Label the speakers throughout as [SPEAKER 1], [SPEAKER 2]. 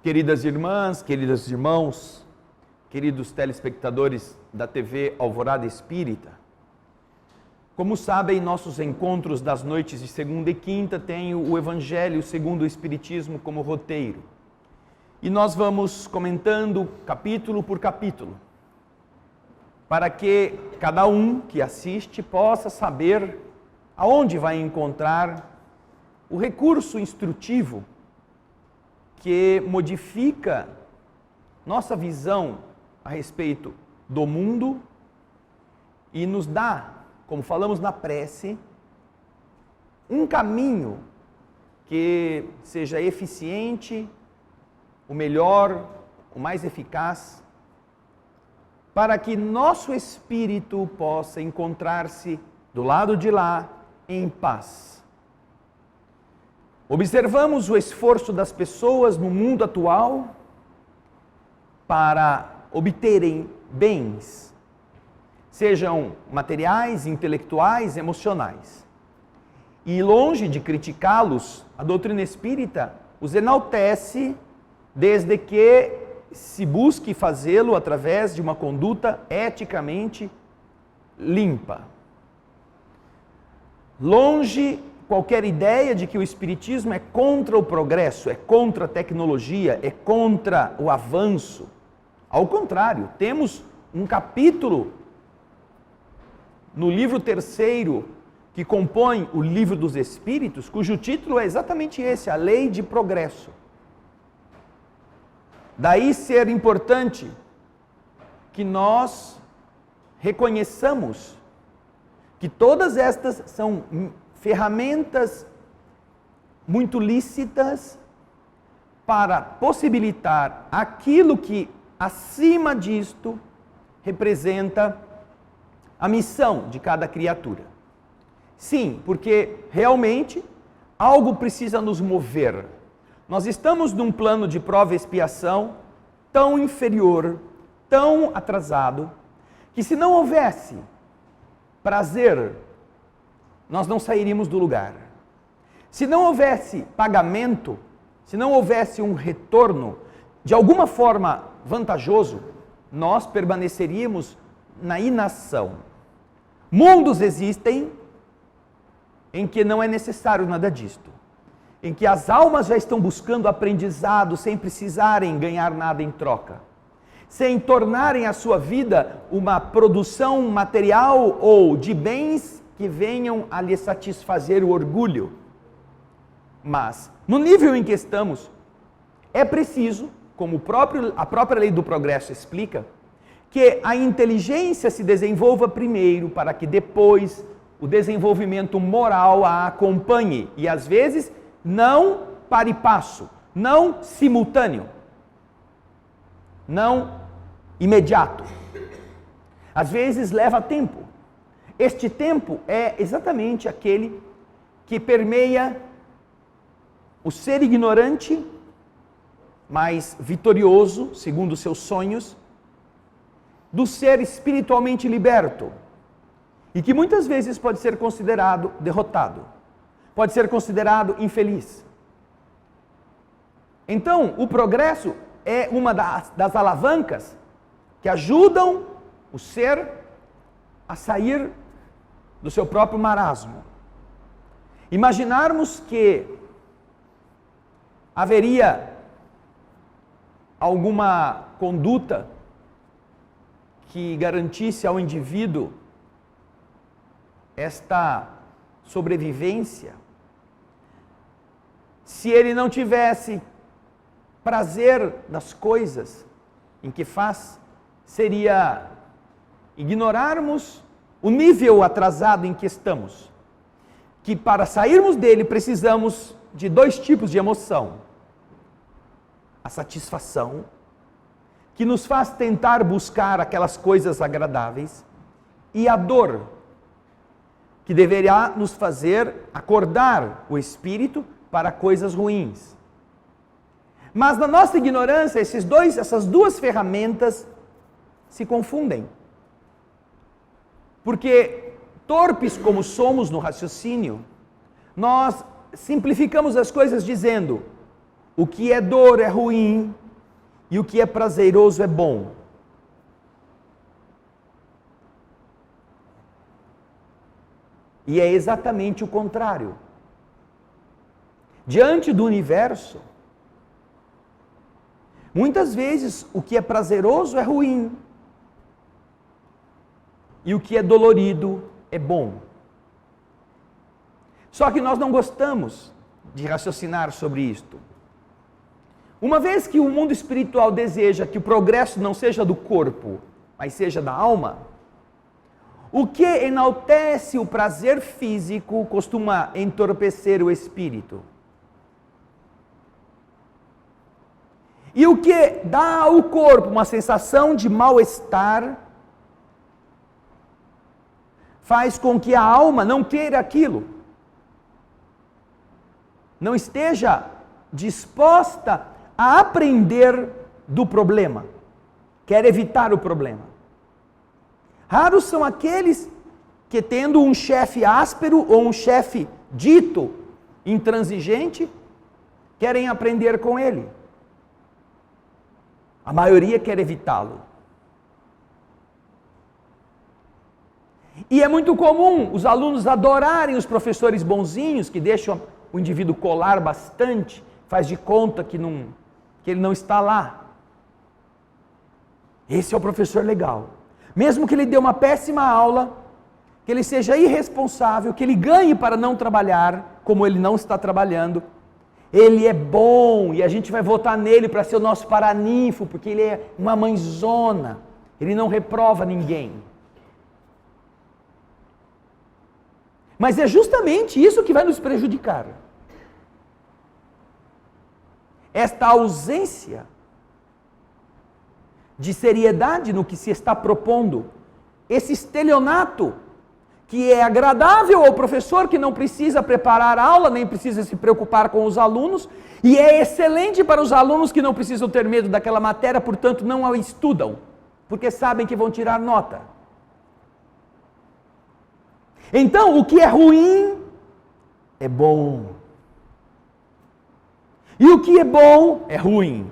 [SPEAKER 1] Queridas irmãs, queridos irmãos, queridos telespectadores da TV Alvorada Espírita, como sabem, nossos encontros das noites de segunda e quinta têm o Evangelho segundo o Espiritismo como roteiro. E nós vamos comentando capítulo por capítulo, para que cada um que assiste possa saber aonde vai encontrar o recurso instrutivo que modifica nossa visão a respeito do mundo e nos dá, como falamos na prece, um caminho que seja eficiente, o melhor, o mais eficaz, para que nosso espírito possa encontrar-se do lado de lá em paz. Observamos o esforço das pessoas no mundo atual para obterem bens, sejam materiais, intelectuais, emocionais. E longe de criticá-los, a doutrina espírita os enaltece desde que se busque fazê-lo através de uma conduta eticamente limpa. Longe qualquer ideia de que o Espiritismo é contra o progresso, é contra a tecnologia, é contra o avanço. Ao contrário, temos um capítulo no livro 3º, que compõe o Livro dos Espíritos, cujo título é exatamente esse, a Lei de Progresso. Daí ser importante que nós reconheçamos que todas estas são ferramentas muito lícitas para possibilitar aquilo que, acima disto, representa a missão de cada criatura. Sim, porque realmente algo precisa nos mover. Nós estamos num plano de prova e expiação tão inferior, tão atrasado, que se não houvesse prazer, nós não sairíamos do lugar. Se não houvesse pagamento, se não houvesse um retorno, de alguma forma vantajoso, nós permaneceríamos na inação. Mundos existem em que não é necessário nada disto, em que as almas já estão buscando aprendizado sem precisarem ganhar nada em troca, sem tornarem a sua vida uma produção material ou de bens que venham a lhe satisfazer o orgulho. Mas, no nível em que estamos, é preciso, como a própria lei do progresso explica, que a inteligência se desenvolva primeiro, para que depois o desenvolvimento moral a acompanhe, e às vezes não para e passo, não simultâneo, não imediato. Às vezes leva tempo. Este tempo é exatamente aquele que permeia o ser ignorante, mas vitorioso, segundo seus sonhos, do ser espiritualmente liberto, e que muitas vezes pode ser considerado derrotado, pode ser considerado infeliz. Então, o progresso é uma das alavancas que ajudam o ser a sair do seu próprio marasmo. Imaginarmos que haveria alguma conduta que garantisse ao indivíduo esta sobrevivência, se ele não tivesse prazer das coisas em que faz, seria ignorarmos o nível atrasado em que estamos, que para sairmos dele precisamos de 2 tipos de emoção: a satisfação, que nos faz tentar buscar aquelas coisas agradáveis, e a dor, que deverá nos fazer acordar o espírito para coisas ruins. Mas na nossa ignorância, essas duas ferramentas se confundem. Porque, torpes como somos no raciocínio, nós simplificamos as coisas dizendo: o que é dor é ruim e o que é prazeroso é bom. E é exatamente o contrário. Diante do universo, muitas vezes o que é prazeroso é ruim e o que é dolorido é bom. Só que nós não gostamos de raciocinar sobre isto. Uma vez que o mundo espiritual deseja que o progresso não seja do corpo, mas seja da alma, o que enaltece o prazer físico costuma entorpecer o espírito. E o que dá ao corpo uma sensação de mal-estar faz com que a alma não queira aquilo, não esteja disposta a aprender do problema, quer evitar o problema. Raros são aqueles que, tendo um chefe áspero ou um chefe dito intransigente, querem aprender com ele. A maioria quer evitá-lo. E é muito comum os alunos adorarem os professores bonzinhos, que deixam o indivíduo colar bastante, faz de conta que ele não está lá. Esse é o professor legal. Mesmo que ele dê uma péssima aula, que ele seja irresponsável, que ele ganhe para não trabalhar, como ele não está trabalhando, ele é bom e a gente vai votar nele para ser o nosso paraninfo, porque ele é uma mãezona, ele não reprova ninguém. Mas é justamente isso que vai nos prejudicar. Esta ausência de seriedade no que se está propondo, esse estelionato que é agradável ao professor, que não precisa preparar aula, nem precisa se preocupar com os alunos, e é excelente para os alunos que não precisam ter medo daquela matéria, portanto não a estudam, porque sabem que vão tirar nota. Então, o que é ruim é bom. E o que é bom é ruim.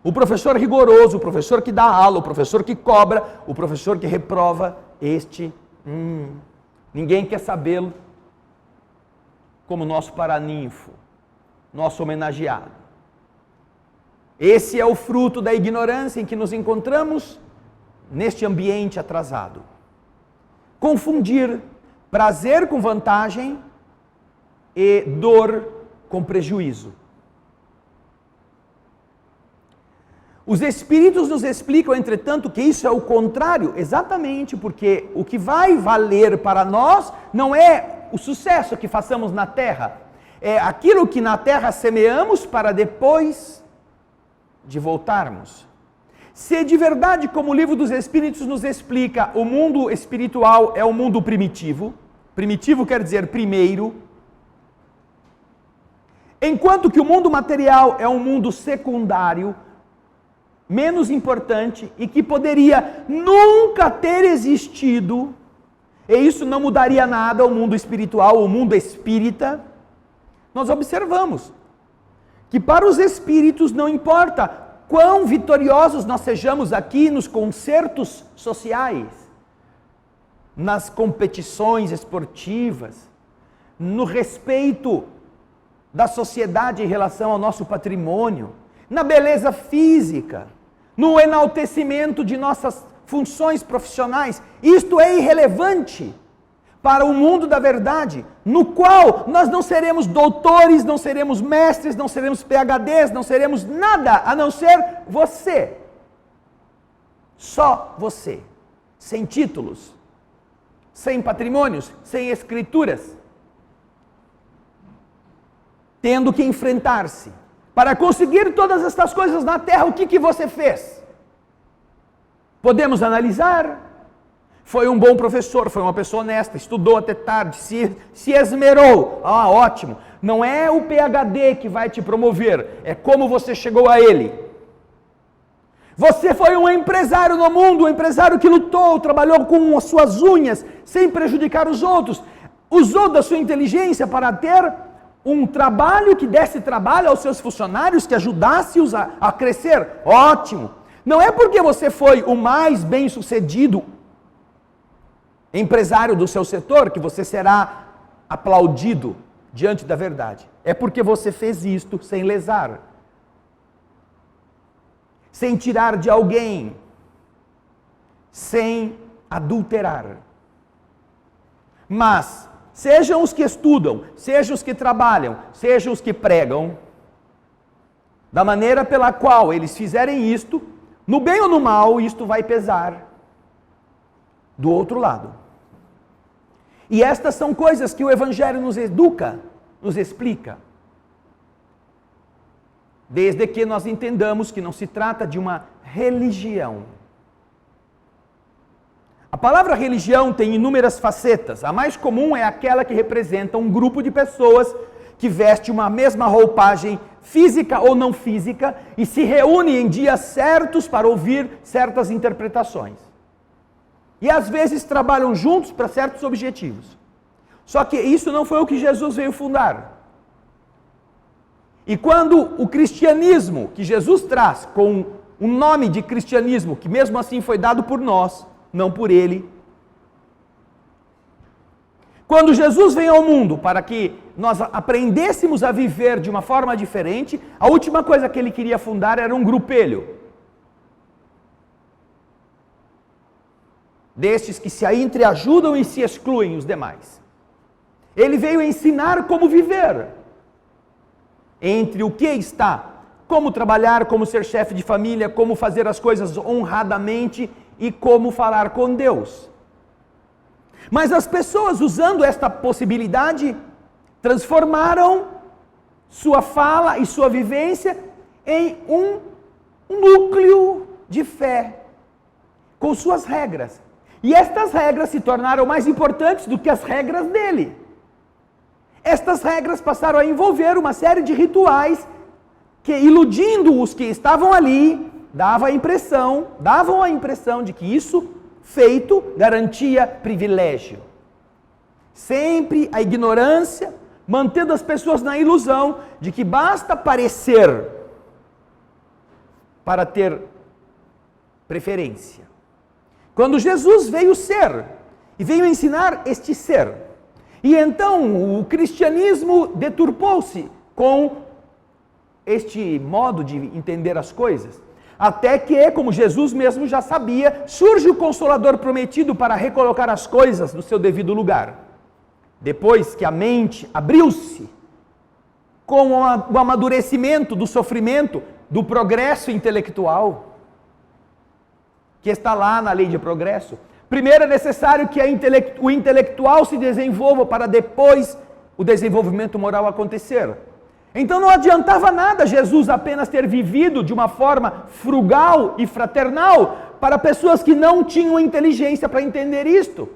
[SPEAKER 1] O professor rigoroso, o professor que dá aula, o professor que cobra, o professor que reprova, ninguém quer sabê-lo como nosso paraninfo, nosso homenageado. Esse é o fruto da ignorância em que nos encontramos neste ambiente atrasado. Confundir prazer com vantagem e dor com prejuízo. Os Espíritos nos explicam, entretanto, que isso é o contrário, exatamente porque o que vai valer para nós não é o sucesso que façamos na terra, é aquilo que na terra semeamos para depois de voltarmos. Se de verdade, como o Livro dos Espíritos nos explica, o mundo espiritual é o mundo primitivo, primitivo quer dizer primeiro, enquanto que o mundo material é um mundo secundário, menos importante e que poderia nunca ter existido, e isso não mudaria nada ao mundo espiritual, o mundo espírita, nós observamos que para os espíritos não importa quão vitoriosos nós sejamos aqui nos concertos sociais, nas competições esportivas, no respeito da sociedade em relação ao nosso patrimônio, na beleza física, no enaltecimento de nossas funções profissionais. Isto é irrelevante para o mundo da verdade, no qual nós não seremos doutores, não seremos mestres, não seremos PhDs, não seremos nada a não ser você. Só você. Sem títulos, sem patrimônios, sem escrituras. Tendo que enfrentar-se. Para conseguir todas estas coisas na terra, o que você fez? Podemos analisar. Foi um bom professor, foi uma pessoa honesta, estudou até tarde, se esmerou. Ótimo. Não é o PhD que vai te promover, é como você chegou a ele. Você foi um empresário no mundo, um empresário que lutou, trabalhou com as suas unhas, sem prejudicar os outros. Usou da sua inteligência para ter um trabalho que desse trabalho aos seus funcionários, que ajudasse-os a crescer, ótimo. Não é porque você foi o mais bem-sucedido empresário do seu setor que você será aplaudido diante da verdade. É porque você fez isto sem lesar, sem tirar de alguém, sem adulterar. Mas sejam os que estudam, sejam os que trabalham, sejam os que pregam, da maneira pela qual eles fizerem isto, no bem ou no mal, isto vai pesar do outro lado. E estas são coisas que o Evangelho nos educa, nos explica. Desde que nós entendamos que não se trata de uma religião. A palavra religião tem inúmeras facetas. A mais comum é aquela que representa um grupo de pessoas que veste uma mesma roupagem física ou não física e se reúne em dias certos para ouvir certas interpretações. E às vezes trabalham juntos para certos objetivos. Só que isso não foi o que Jesus veio fundar. E quando o cristianismo que Jesus traz, com o nome de cristianismo, que mesmo assim foi dado por nós, não por ele. Quando Jesus veio ao mundo para que nós aprendêssemos a viver de uma forma diferente, a última coisa que ele queria fundar era um grupelho. Destes que se entreajudam e se excluem os demais. Ele veio ensinar como viver. Entre o que está, como trabalhar, como ser chefe de família, como fazer as coisas honradamente e como falar com Deus. Mas as pessoas, usando esta possibilidade, transformaram sua fala e sua vivência em um núcleo de fé, com suas regras. E estas regras se tornaram mais importantes do que as regras dele. Estas regras passaram a envolver uma série de rituais que, iludindo os que estavam ali, davam a impressão de que isso feito garantia privilégio. Sempre a ignorância, mantendo as pessoas na ilusão de que basta parecer para ter preferência. Quando Jesus veio ser e veio ensinar este ser, e então o cristianismo deturpou-se com este modo de entender as coisas, até que, como Jesus mesmo já sabia, surge o Consolador prometido para recolocar as coisas no seu devido lugar. Depois que a mente abriu-se com o amadurecimento do sofrimento, do progresso intelectual, que está lá na lei de progresso. Primeiro é necessário que o intelectual se desenvolva para depois o desenvolvimento moral acontecer. Então não adiantava nada Jesus apenas ter vivido de uma forma frugal e fraternal para pessoas que não tinham inteligência para entender isto.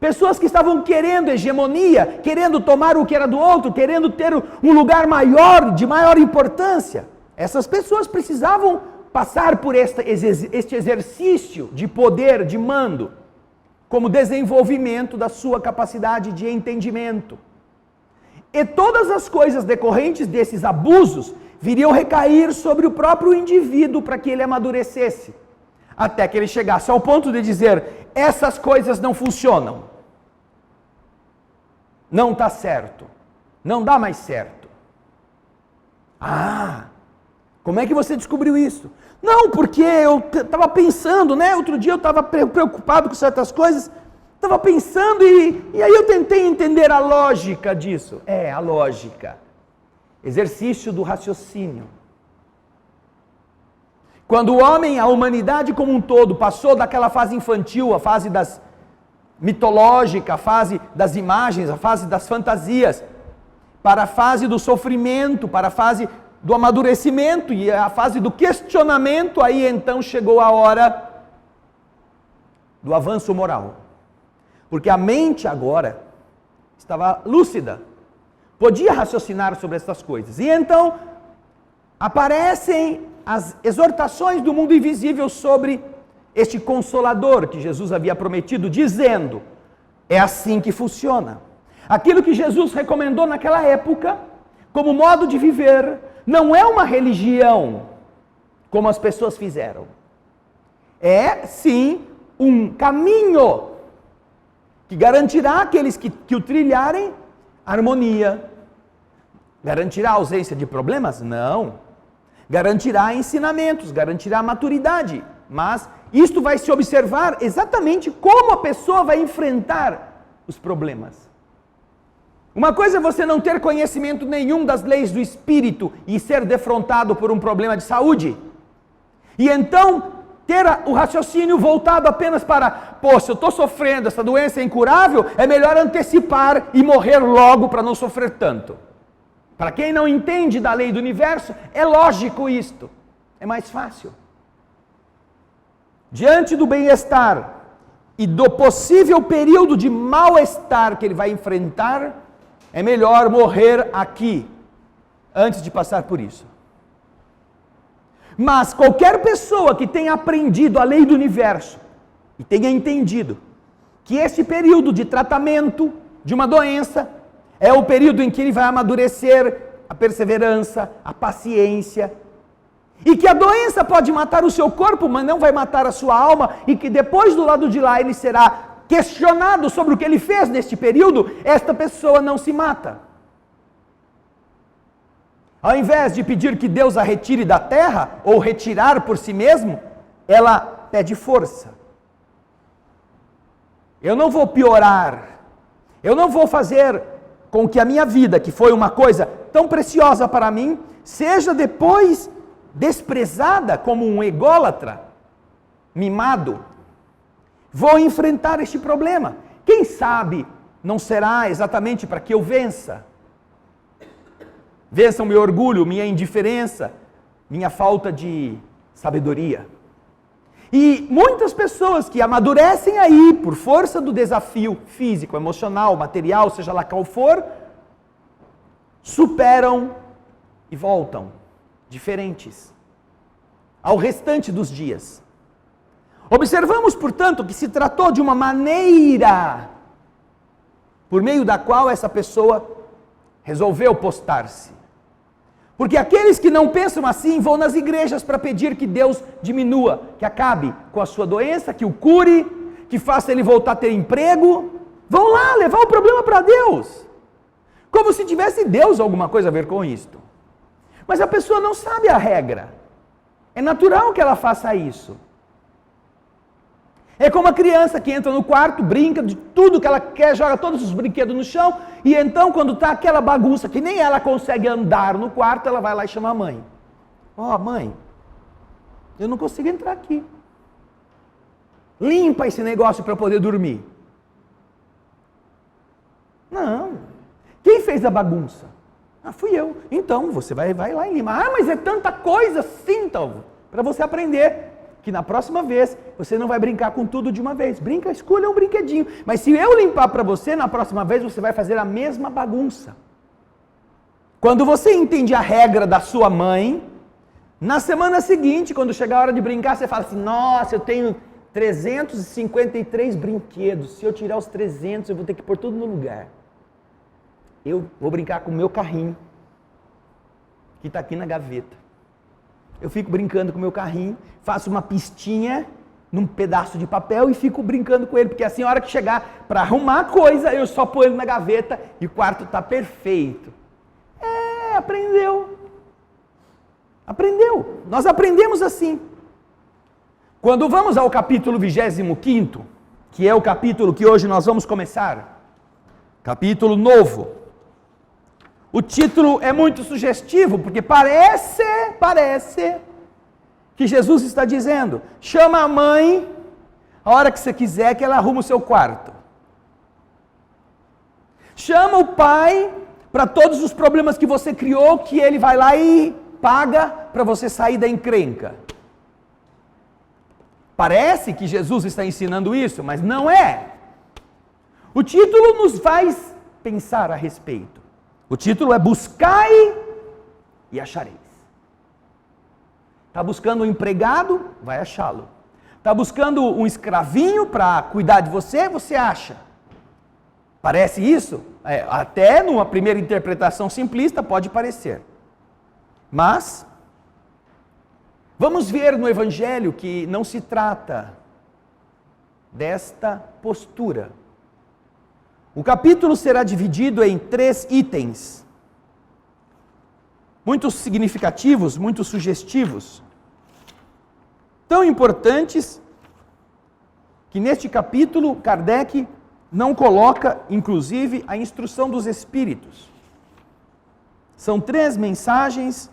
[SPEAKER 1] Pessoas que estavam querendo hegemonia, querendo tomar o que era do outro, querendo ter um lugar maior, de maior importância. Essas pessoas precisavam passar por este exercício de poder, de mando, como desenvolvimento da sua capacidade de entendimento. E todas as coisas decorrentes desses abusos viriam recair sobre o próprio indivíduo para que ele amadurecesse, até que ele chegasse ao ponto de dizer: essas coisas não funcionam, não está certo, não dá mais certo. Ah, como é que você descobriu isso? Não, porque eu estava pensando, né? Outro dia eu estava preocupado com certas coisas, estava pensando e aí eu tentei entender a lógica disso. A lógica. Exercício do raciocínio. Quando o homem, a humanidade como um todo, passou daquela fase infantil, a fase mitológica, a fase das imagens, a fase das fantasias, para a fase do sofrimento, para a fase do amadurecimento e a fase do questionamento, aí então chegou a hora do avanço moral. Porque a mente agora estava lúcida, podia raciocinar sobre essas coisas. E então aparecem as exortações do mundo invisível sobre este Consolador que Jesus havia prometido, dizendo: é assim que funciona. Aquilo que Jesus recomendou naquela época como modo de viver, não é uma religião, como as pessoas fizeram. É, sim, um caminho que garantirá àqueles que o trilharem harmonia. Garantirá a ausência de problemas? Não. Garantirá ensinamentos, garantirá maturidade. Mas isto vai se observar exatamente como a pessoa vai enfrentar os problemas. Uma coisa é você não ter conhecimento nenhum das leis do espírito e ser defrontado por um problema de saúde. E então ter o raciocínio voltado apenas para, se eu estou sofrendo, essa doença é incurável, é melhor antecipar e morrer logo para não sofrer tanto. Para quem não entende da lei do universo, é lógico isto. É mais fácil. Diante do bem-estar e do possível período de mal-estar que ele vai enfrentar, é melhor morrer aqui, antes de passar por isso. Mas qualquer pessoa que tenha aprendido a lei do universo, e tenha entendido que esse período de tratamento de uma doença, é o período em que ele vai amadurecer a perseverança, a paciência, e que a doença pode matar o seu corpo, mas não vai matar a sua alma, e que depois do lado de lá ele será questionado sobre o que ele fez neste período, esta pessoa não se mata. Ao invés de pedir que Deus a retire da terra, ou retirar por si mesmo, ela pede força. Eu não vou piorar, eu não vou fazer com que a minha vida, que foi uma coisa tão preciosa para mim, seja depois desprezada como um ególatra, mimado. Vou enfrentar este problema. Quem sabe não será exatamente para que eu vença. Vença o meu orgulho, minha indiferença, minha falta de sabedoria. E muitas pessoas que amadurecem aí por força do desafio físico, emocional, material, seja lá qual for, superam e voltam diferentes ao restante dos dias. Observamos, portanto, que se tratou de uma maneira por meio da qual essa pessoa resolveu postar-se. Porque aqueles que não pensam assim vão nas igrejas para pedir que Deus diminua, que acabe com a sua doença, que o cure, que faça ele voltar a ter emprego. Vão lá levar o problema para Deus. Como se tivesse Deus alguma coisa a ver com isto. Mas a pessoa não sabe a regra. É natural que ela faça isso. É como a criança que entra no quarto, brinca de tudo que ela quer, joga todos os brinquedos no chão, e então quando está aquela bagunça que nem ela consegue andar no quarto, ela vai lá e chama a mãe. Mãe, eu não consigo entrar aqui. Limpa esse negócio para eu poder dormir. Não. Quem fez a bagunça? Fui eu. Então, você vai lá e limpa. Mas é tanta coisa, sim, então, para você aprender que na próxima vez, você não vai brincar com tudo de uma vez. Escolha um brinquedinho. Mas se eu limpar para você, na próxima vez você vai fazer a mesma bagunça. Quando você entende a regra da sua mãe, na semana seguinte, quando chegar a hora de brincar, você fala assim, nossa, eu tenho 353 brinquedos. Se eu tirar os 300, eu vou ter que pôr tudo no lugar. Eu vou brincar com o meu carrinho, que está aqui na gaveta. Eu fico brincando com o meu carrinho, faço uma pistinha num pedaço de papel e fico brincando com ele, porque assim, a hora que chegar para arrumar a coisa, eu só ponho ele na gaveta e o quarto está perfeito. Aprendeu. Aprendeu. Nós aprendemos assim. Quando vamos ao capítulo 25º, que é o capítulo que hoje nós vamos começar, capítulo novo, o título é muito sugestivo, porque parece que Jesus está dizendo, chama a mãe, a hora que você quiser, que ela arruma o seu quarto. Chama o pai, para todos os problemas que você criou, que ele vai lá e paga para você sair da encrenca. Parece que Jesus está ensinando isso, mas não é. O título nos faz pensar a respeito. O título é Buscai e achareis. Está buscando um empregado? Vai achá-lo. Está buscando um escravinho para cuidar de você? Você acha. Parece isso? Até numa primeira interpretação simplista pode parecer. Mas, vamos ver no Evangelho que não se trata desta postura. O capítulo será dividido em 3 itens, muito significativos, muito sugestivos, tão importantes que neste capítulo Kardec não coloca, inclusive, a instrução dos Espíritos. São 3 mensagens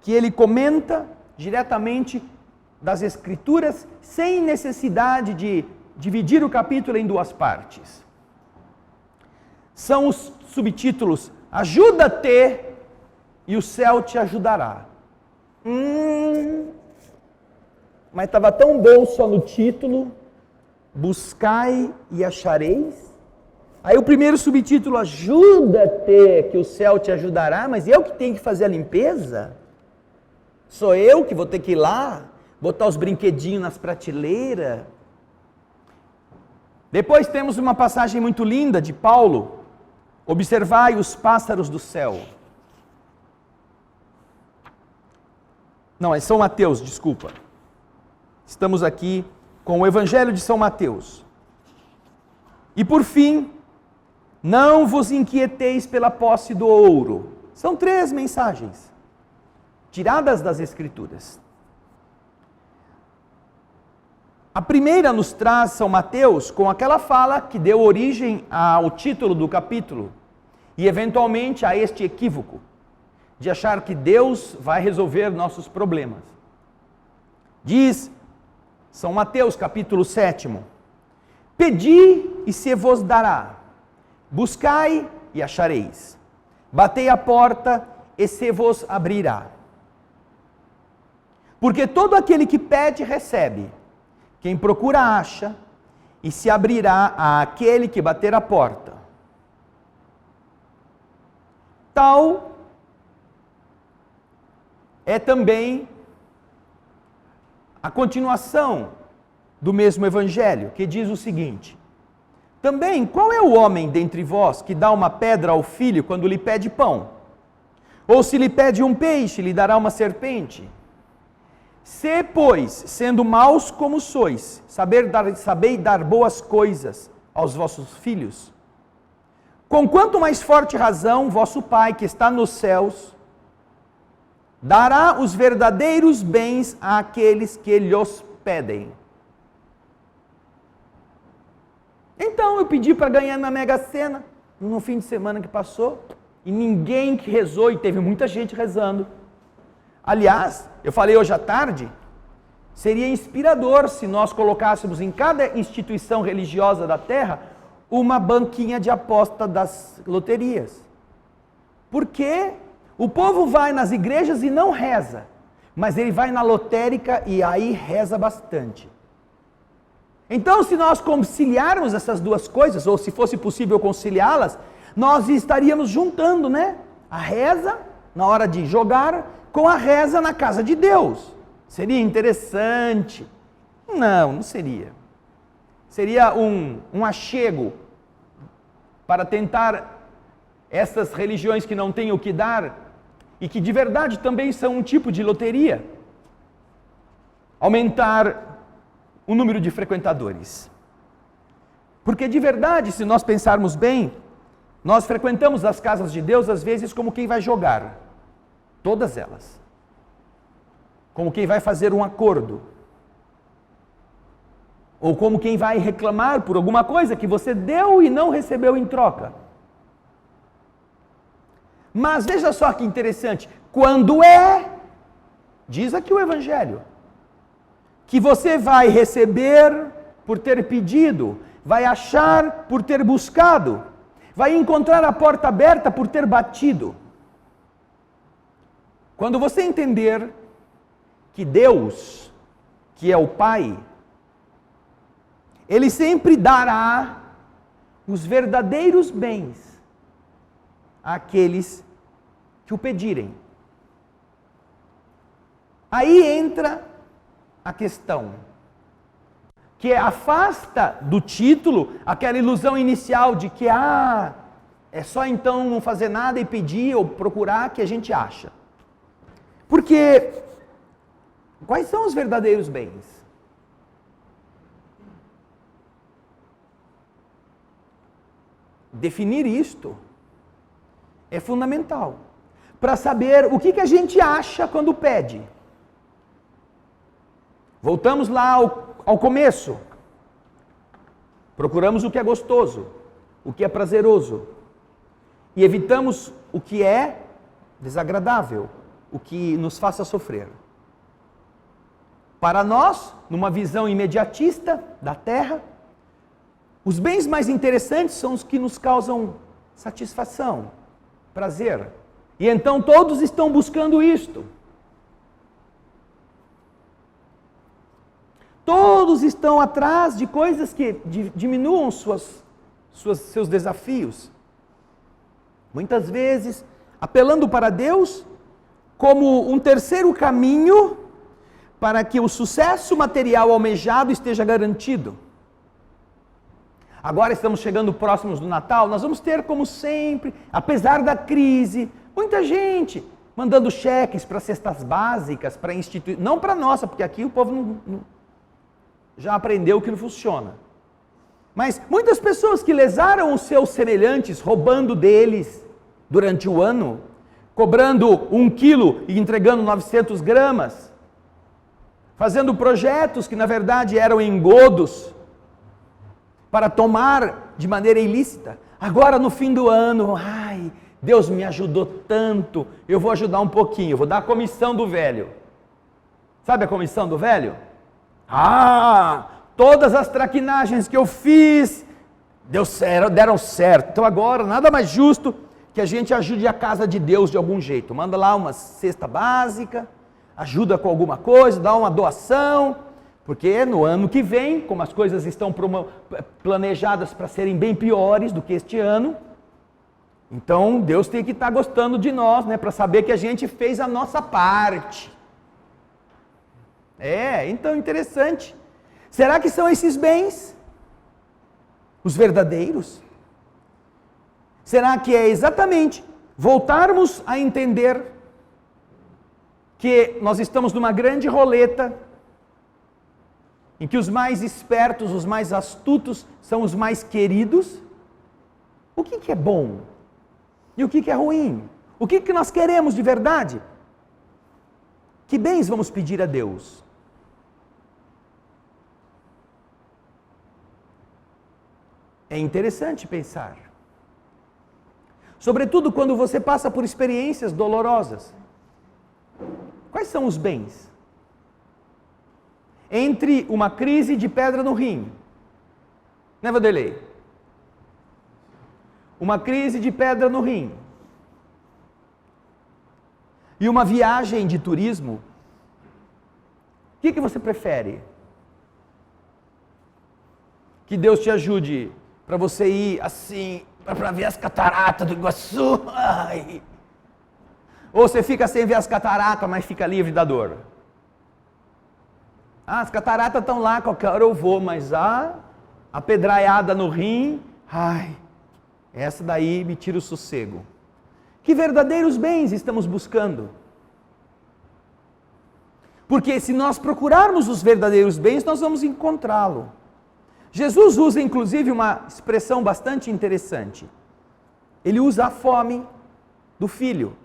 [SPEAKER 1] que ele comenta diretamente das Escrituras, sem necessidade de dividir o capítulo em 2 partes. São os subtítulos: Ajuda-te e o céu te ajudará. Mas estava tão bom só no título, buscai e achareis. Aí o primeiro subtítulo, ajuda-te que o céu te ajudará, mas eu que tenho que fazer a limpeza? Sou eu que vou ter que ir lá, botar os brinquedinhos nas prateleiras? Depois temos uma passagem muito linda de Paulo, observai os pássaros do céu. Não, é São Mateus, desculpa. Estamos aqui com o Evangelho de São Mateus. E por fim, não vos inquieteis pela posse do ouro. São 3 mensagens, tiradas das Escrituras. A primeira nos traz São Mateus com aquela fala que deu origem ao título do capítulo e eventualmente a este equívoco de achar que Deus vai resolver nossos problemas. Diz São Mateus capítulo 7: Pedi e se vos dará, buscai e achareis, batei a porta e se vos abrirá. Porque todo aquele que pede recebe, quem procura acha, e se abrirá àquele que bater a porta. Tal é também a continuação do mesmo Evangelho, que diz o seguinte: também, qual é o homem dentre vós que dá uma pedra ao filho quando lhe pede pão? Ou se lhe pede um peixe, lhe dará uma serpente? Se, pois, sendo maus como sois, sabeis dar boas coisas aos vossos filhos, com quanto mais forte razão vosso Pai que está nos céus dará os verdadeiros bens àqueles que lhos pedem. Então eu pedi para ganhar na Mega Sena no fim de semana que passou, e ninguém que rezou, e teve muita gente rezando. Aliás, eu falei hoje à tarde, seria inspirador se nós colocássemos em cada instituição religiosa da terra uma banquinha de aposta das loterias. Porque o povo vai nas igrejas e não reza, mas ele vai na lotérica e aí reza bastante. Então, se nós conciliarmos essas 2 coisas, ou se fosse possível conciliá-las, nós estaríamos juntando, a reza na hora de jogar com a reza na casa de Deus. Seria interessante? Não seria. Seria um achego para tentar essas religiões que não têm o que dar e que de verdade também são um tipo de loteria, aumentar o número de frequentadores. Porque de verdade, se nós pensarmos bem, nós frequentamos as casas de Deus às vezes como quem vai jogar, todas elas, como quem vai fazer um acordo, ou como quem vai reclamar por alguma coisa que você deu e não recebeu em troca. Mas veja só que interessante, quando diz aqui o Evangelho, que você vai receber por ter pedido, vai achar por ter buscado, vai encontrar a porta aberta por ter batido. Quando você entender que Deus, que é o Pai, Ele sempre dará os verdadeiros bens àqueles que o pedirem. Aí entra a questão: que afasta do título aquela ilusão inicial de que, é só então não fazer nada e pedir ou procurar que a gente acha. Porque, quais são os verdadeiros bens? Definir isto é fundamental para saber o que a gente acha quando pede. Voltamos lá ao começo. Procuramos o que é gostoso, o que é prazeroso, e evitamos o que é desagradável, o que nos faça sofrer. Para nós, numa visão imediatista da terra, os bens mais interessantes são os que nos causam satisfação, prazer. E então todos estão buscando isto. Todos estão atrás de coisas que diminuam seus desafios. Muitas vezes, apelando para Deus como um terceiro caminho para que o sucesso material almejado esteja garantido. Agora estamos chegando próximos do Natal, nós vamos ter, como sempre, apesar da crise, muita gente mandando cheques para cestas básicas, para instituir, não para a nossa, porque aqui o povo já aprendeu que não funciona. Mas muitas pessoas que lesaram os seus semelhantes, roubando deles durante o ano, cobrando 1 quilo e entregando 900 gramas, fazendo projetos que na verdade eram engodos, para tomar de maneira ilícita. Agora no fim do ano, Deus me ajudou tanto, eu vou ajudar um pouquinho, vou dar a comissão do velho. Sabe a comissão do velho? Todas as traquinagens que eu fiz deram certo. Então agora nada mais justo que a gente ajude a casa de Deus de algum jeito. Manda lá uma cesta básica, ajuda com alguma coisa, dá uma doação, porque no ano que vem, como as coisas estão planejadas para serem bem piores do que este ano, então Deus tem que estar gostando de nós, para saber que a gente fez a nossa parte. Então interessante. Será que são esses bens os verdadeiros? Será que é exatamente voltarmos a entender que nós estamos numa grande roleta, em que os mais espertos, os mais astutos são os mais queridos? O que é bom? E o que é ruim? O que nós queremos de verdade? Que bens vamos pedir a Deus? É interessante pensar. Sobretudo quando você passa por experiências dolorosas. Quais são os bens? Entre uma crise de pedra no rim, né, Vanderlei? Uma crise de pedra no rim e uma viagem de turismo, o que você prefere? Que Deus te ajude para você ir assim, para ver as cataratas do Iguaçu, ou você fica sem ver as cataratas, mas fica livre da dor? As cataratas estão lá, qualquer hora eu vou, mas a pedraiada no rim, essa daí me tira o sossego. Que verdadeiros bens estamos buscando? Porque se nós procurarmos os verdadeiros bens, nós vamos encontrá-lo. Jesus usa inclusive uma expressão bastante interessante. Ele usa a fome do filho.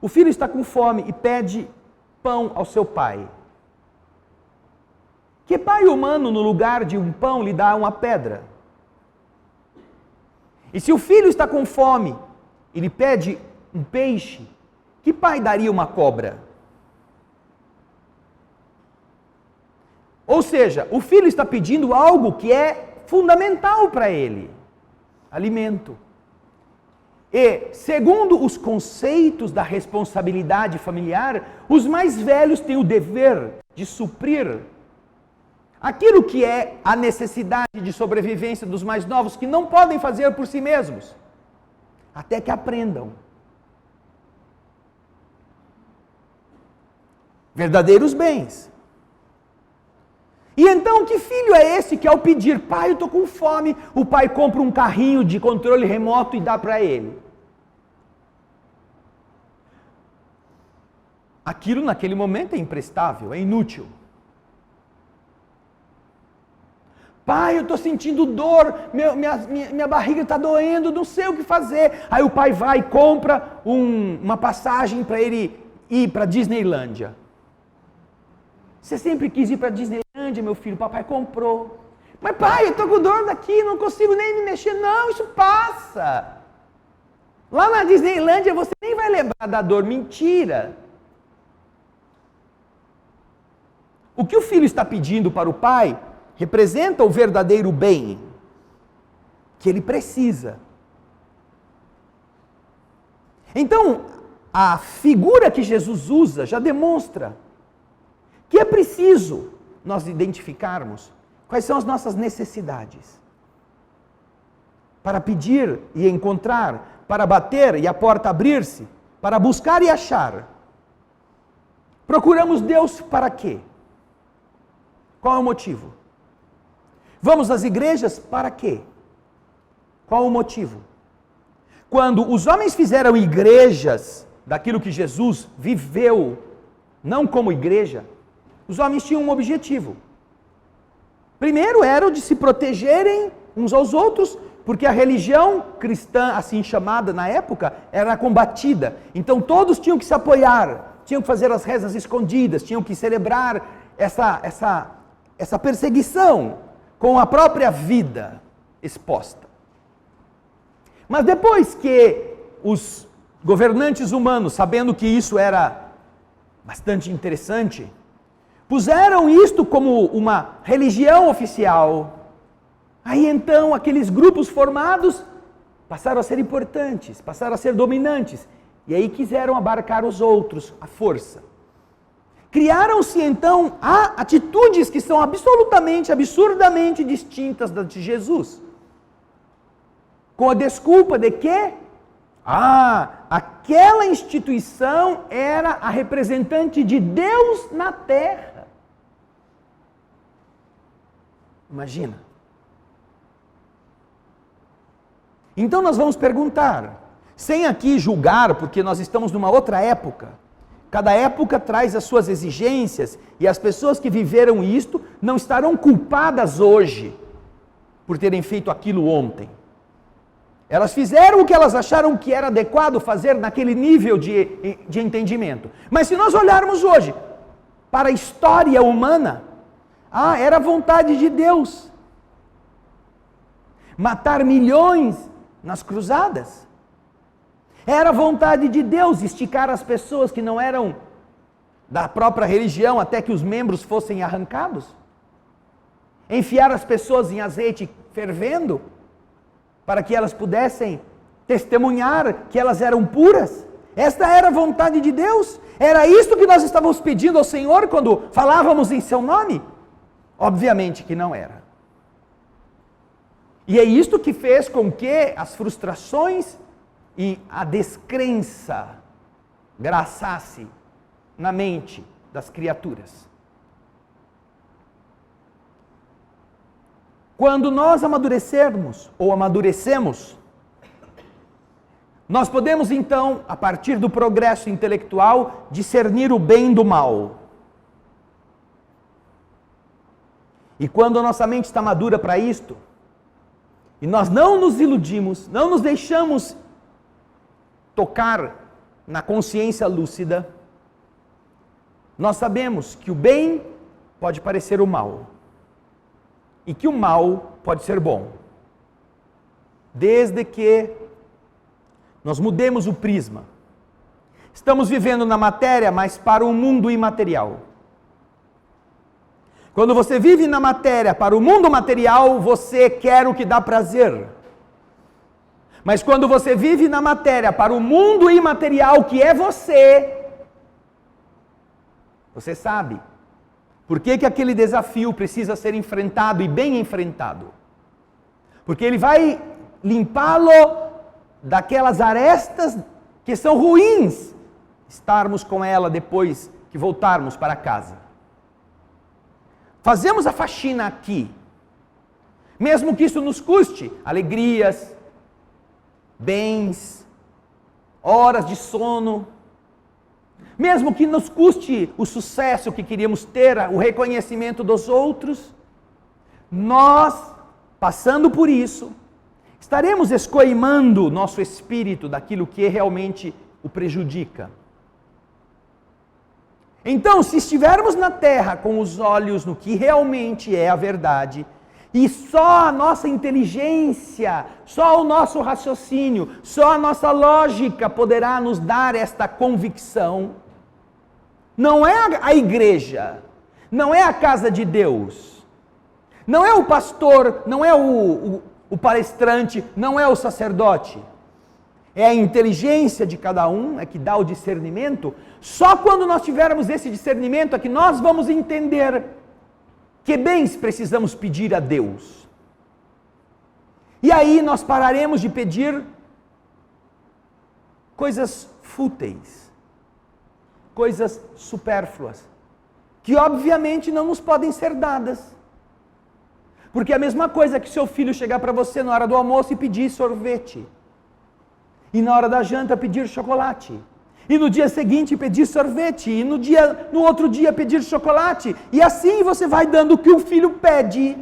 [SPEAKER 1] O filho está com fome e pede pão ao seu pai. Que pai humano, no lugar de um pão, lhe dá uma pedra? E se o filho está com fome e lhe pede um peixe, que pai daria uma cobra? Ou seja, o filho está pedindo algo que é fundamental para ele: alimento. E, segundo os conceitos da responsabilidade familiar, os mais velhos têm o dever de suprir aquilo que é a necessidade de sobrevivência dos mais novos, que não podem fazer por si mesmos, até que aprendam. Verdadeiros bens E então, que filho é esse que ao pedir, pai, eu estou com fome, o pai compra um carrinho de controle remoto e dá para ele? Aquilo naquele momento é imprestável, é inútil. Pai, eu estou sentindo dor, minha barriga está doendo, não sei o que fazer. Aí o pai vai e compra uma passagem para ele ir para a Disneylândia. Você sempre quis ir para a Disneylândia, meu filho, papai comprou. Mas pai, eu estou com dor daqui, não consigo nem me mexer. Não, isso passa. Lá na Disneylândia você nem vai lembrar da dor, mentira. O que o filho está pedindo para o pai representa o verdadeiro bem que ele precisa. Então, a figura que Jesus usa já demonstra que é preciso nós identificarmos quais são as nossas necessidades para pedir e encontrar, para bater e a porta abrir-se, para buscar e achar. Procuramos Deus para quê? Qual é o motivo? Vamos às igrejas para quê? Qual o motivo? Quando os homens fizeram igrejas daquilo que Jesus viveu, não como igreja, os homens tinham um objetivo. Primeiro era o de se protegerem uns aos outros, porque a religião cristã, assim chamada na época, era combatida. Então todos tinham que se apoiar, tinham que fazer as rezas escondidas, tinham que celebrar essa perseguição com a própria vida exposta. Mas depois que os governantes humanos, sabendo que isso era bastante interessante, puseram isto como uma religião oficial, aí então aqueles grupos formados passaram a ser importantes, passaram a ser dominantes, e aí quiseram abarcar os outros à força. Criaram-se então atitudes que são absolutamente, absurdamente distintas das de Jesus. Com a desculpa de que, aquela instituição era a representante de Deus na terra. Imagina. Então nós vamos perguntar, sem aqui julgar, porque nós estamos numa outra época. Cada época traz as suas exigências e as pessoas que viveram isto não estarão culpadas hoje por terem feito aquilo ontem. Elas fizeram o que elas acharam que era adequado fazer naquele nível de entendimento. Mas se nós olharmos hoje para a história humana, era a vontade de Deus matar milhões nas cruzadas. Era a vontade de Deus esticar as pessoas que não eram da própria religião até que os membros fossem arrancados. Enfiar as pessoas em azeite fervendo para que elas pudessem testemunhar que elas eram puras. Esta era a vontade de Deus. Era isto que nós estávamos pedindo ao Senhor quando falávamos em seu nome? Obviamente que não era. E é isto que fez com que as frustrações e a descrença graçasse na mente das criaturas. Quando nós amadurecermos ou amadurecemos, nós podemos então, a partir do progresso intelectual, discernir o bem do mal. E quando a nossa mente está madura para isto, e nós não nos iludimos, não nos deixamos tocar na consciência lúcida, nós sabemos que o bem pode parecer o mal e que o mal pode ser bom, desde que nós mudemos o prisma. Estamos vivendo na matéria, mas para o mundo imaterial. Quando você vive na matéria para o mundo material, você quer o que dá prazer. Mas quando você vive na matéria para o mundo imaterial que é você sabe por que aquele desafio precisa ser enfrentado e bem enfrentado. Porque ele vai limpá-lo daquelas arestas que são ruins, estarmos com ela depois que voltarmos para casa. fazemos a faxina aqui, mesmo que isso nos custe alegrias, bens, horas de sono, mesmo que nos custe o sucesso que queríamos ter, o reconhecimento dos outros, nós, passando por isso, estaremos escoimando nosso espírito daquilo que realmente o prejudica. Então, se estivermos na terra com os olhos no que realmente é a verdade, e só a nossa inteligência, só o nosso raciocínio, só a nossa lógica poderá nos dar esta convicção, não é a igreja, não é a casa de Deus, não é o pastor, não é o palestrante, não é o sacerdote. É a inteligência de cada um, é que dá o discernimento. Só quando nós tivermos esse discernimento é que nós vamos entender que bens precisamos pedir a Deus. E aí nós pararemos de pedir coisas fúteis, coisas supérfluas, que obviamente não nos podem ser dadas. Porque é a mesma coisa que seu filho chegar para você na hora do almoço e pedir sorvete. E na hora da janta pedir chocolate. E no dia seguinte pedir sorvete. E no outro dia pedir chocolate. E assim você vai dando o que o filho pede,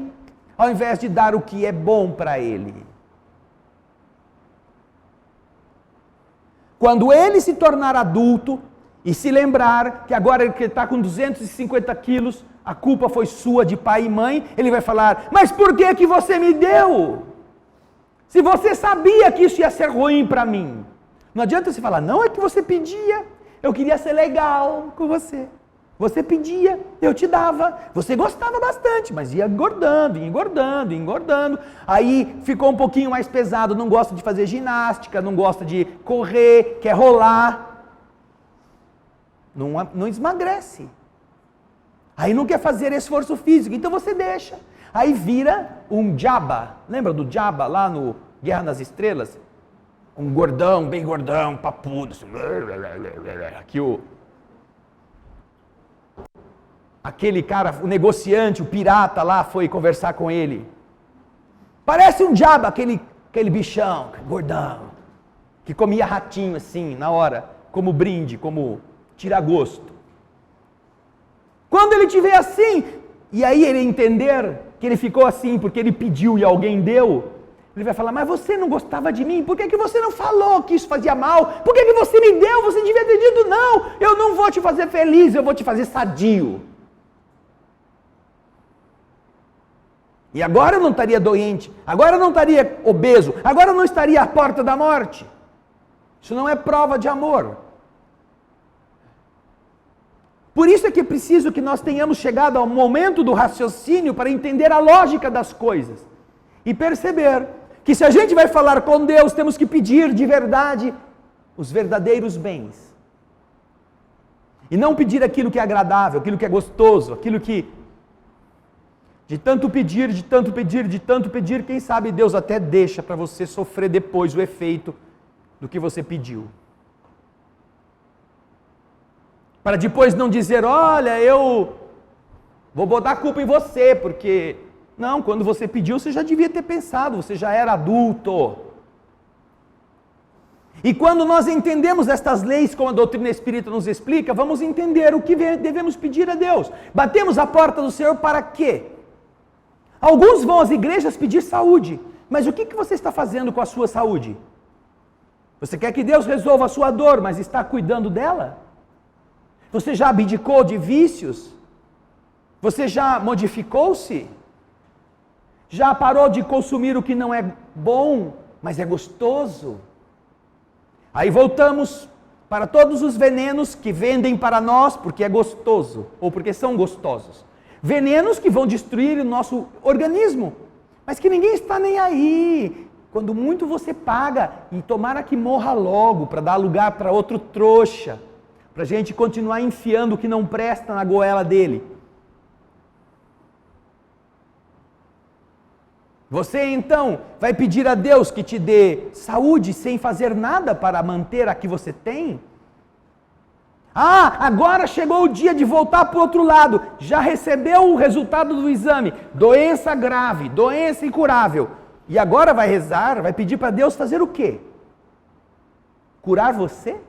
[SPEAKER 1] ao invés de dar o que é bom para ele. Quando ele se tornar adulto e se lembrar que agora ele está com 250 quilos, a culpa foi sua de pai e mãe, ele vai falar, mas por que você me deu? Se você sabia que isso ia ser ruim para mim. Não adianta você falar, não é que você pedia, eu queria ser legal com você. Você pedia, eu te dava, você gostava bastante, mas ia engordando, engordando, engordando. Aí ficou um pouquinho mais pesado, não gosta de fazer ginástica, não gosta de correr, quer rolar. Não emagrece. Aí não quer fazer esforço físico, então você deixa. Aí vira um Jabba, lembra do Jabba lá no Guerra nas Estrelas? Um gordão, bem gordão, papudo. Aquele cara, o negociante, o pirata lá foi conversar com ele. Parece um Jabba, aquele bichão, gordão, que comia ratinho assim, na hora, como brinde, como tira-gosto. Quando ele estiver assim, e aí ele entender que ele ficou assim porque ele pediu e alguém deu, ele vai falar, mas você não gostava de mim? Por que você não falou que isso fazia mal? Por que você me deu? Você devia ter dito não. Eu não vou te fazer feliz, eu vou te fazer sadio. E agora eu não estaria doente, agora eu não estaria obeso, agora eu não estaria à porta da morte. Isso não é prova de amor. Por isso é que é preciso que nós tenhamos chegado ao momento do raciocínio para entender a lógica das coisas. E perceber que se a gente vai falar com Deus, temos que pedir de verdade os verdadeiros bens. E não pedir aquilo que é agradável, aquilo que é gostoso, aquilo que de tanto pedir, de tanto pedir, de tanto pedir, quem sabe Deus até deixa para você sofrer depois o efeito do que você pediu. Para depois não dizer, olha, eu vou botar a culpa em você, porque... Não, quando você pediu, você já devia ter pensado, você já era adulto. E quando nós entendemos estas leis, como a doutrina espírita nos explica, vamos entender o que devemos pedir a Deus. Batemos a porta do Senhor para quê? Alguns vão às igrejas pedir saúde, mas o que você está fazendo com a sua saúde? Você quer que Deus resolva a sua dor, mas está cuidando dela? Você já abdicou de vícios? Você já modificou-se? Já parou de consumir o que não é bom, mas é gostoso? Aí voltamos para todos os venenos que vendem para nós porque é gostoso, ou porque são gostosos. Venenos que vão destruir o nosso organismo, mas que ninguém está nem aí. Quando muito você paga, e tomara que morra logo, para dar lugar para outro trouxa, para a gente continuar enfiando o que não presta na goela dele. Você então vai pedir a Deus que te dê saúde sem fazer nada para manter a que você tem? Ah, agora chegou o dia de voltar para o outro lado. Já recebeu o resultado do exame. Doença grave, doença incurável. E agora vai rezar, vai pedir para Deus fazer o quê? Curar você?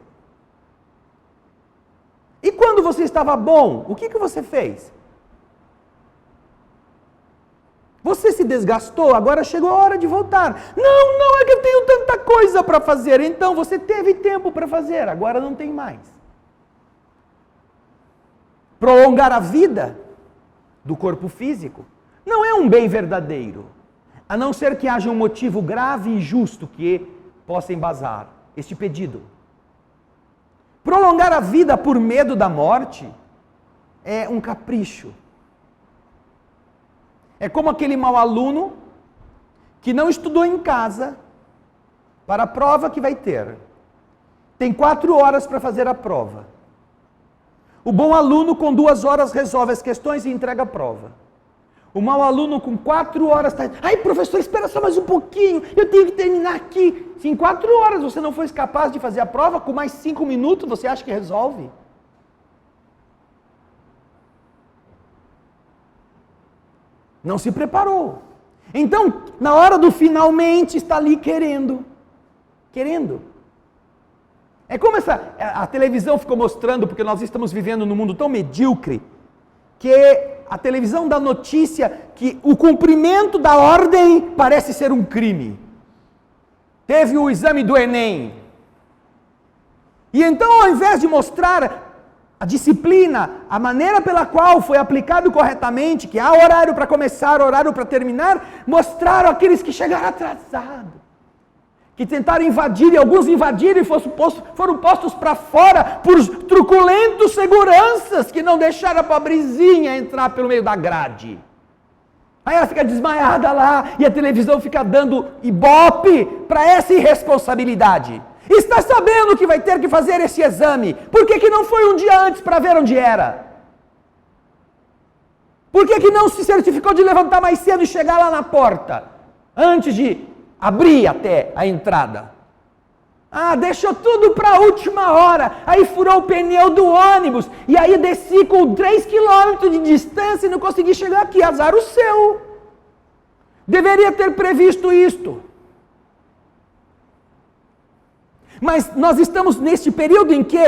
[SPEAKER 1] E quando você estava bom, o que você fez? Você se desgastou, agora chegou a hora de voltar. Não, é que eu tenho tanta coisa para fazer. Então você teve tempo para fazer, agora não tem mais. Prolongar a vida do corpo físico não é um bem verdadeiro, a não ser que haja um motivo grave e justo que possa embasar este pedido. Prolongar a vida por medo da morte é um capricho. É como aquele mau aluno que não estudou em casa para a prova que vai ter. Tem 4 horas para fazer a prova. O bom aluno com 2 horas resolve as questões e entrega a prova. O mau aluno com 4 horas está... Ai, professor, espera só mais um pouquinho, eu tenho que terminar aqui. Se em 4 horas você não for capaz de fazer a prova, com mais 5 minutos você acha que resolve? Não se preparou. Então, na hora do finalmente, está ali querendo. É como a televisão ficou mostrando, porque nós estamos vivendo num mundo tão medíocre, que a televisão dá notícia que o cumprimento da ordem parece ser um crime. Teve o exame do Enem. E então, ao invés de mostrar a disciplina, a maneira pela qual foi aplicado corretamente, que há horário para começar, horário para terminar, mostraram aqueles que chegaram atrasados, que tentaram invadir, e alguns invadiram e foram postos para fora por truculentos seguranças que não deixaram a pobrezinha entrar pelo meio da grade. Aí ela fica desmaiada lá e a televisão fica dando ibope para essa irresponsabilidade. Está sabendo que vai ter que fazer esse exame. Por que não foi um dia antes para ver onde era? Por que não se certificou de levantar mais cedo e chegar lá na porta? Antes de abrir até a entrada. Ah, deixou tudo para a última hora. Aí furou o pneu do ônibus. E aí desci com 3 quilômetros de distância e não consegui chegar aqui. Azar o seu. Deveria ter previsto isto. Mas nós estamos neste período em que